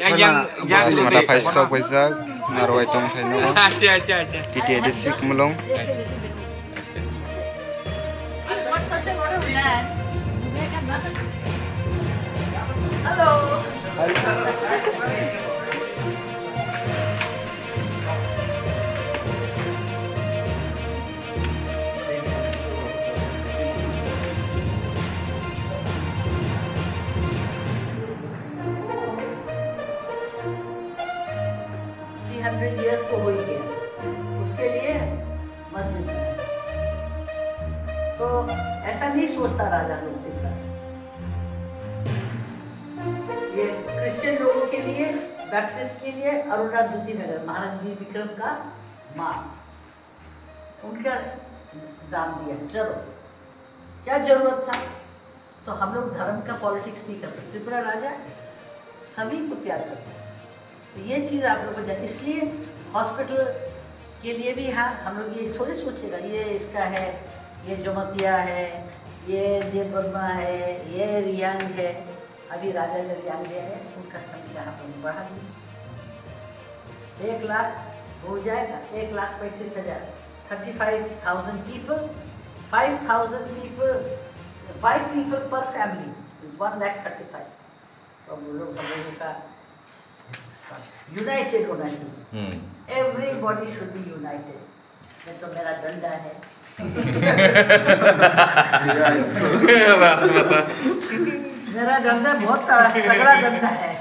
Beras mata paisa paisa naruai tong thaino. Titi ada sik mulong. Hello. 300 years तो हो ही गया, उसके लिए मस्जिद बनाई। तो ऐसा नहीं सोचता राजा लोग ये क्रिश्चियन लोगों के लिए, बैप्टिस्ट के लिए अरुणाद्युति नगर महाराज वीर विक्रम का माँ, उनका दान दिया। चलो क्या जरूरत था? तो हम लोग धर्म का पॉलिटिक्स नहीं करते। त्रिपुरा राजा सभी को प्यार करते हैं, तो ये चीज़ आप लोग को जान। इसलिए हॉस्पिटल के लिए भी हाँ, हम लोग ये थोड़े सोचेगा ये इसका है, ये जोमतिया है, ये बर्मा है, ये रियांग है। अभी राजा जो रियांग है उनका संख्या हम लोग बढ़ा दी, 1 लाख हो जाएगा, 1,35,000, 35,000 people, 5,000 people, 5 people per family is 1,35,000। तो हम लोग सब लोगों का यूनाइटेड होना चाहिए। Everybody should be united. ये तो मेरा डंडा है। मेरा डंडा बहुत तगड़ा डंडा है।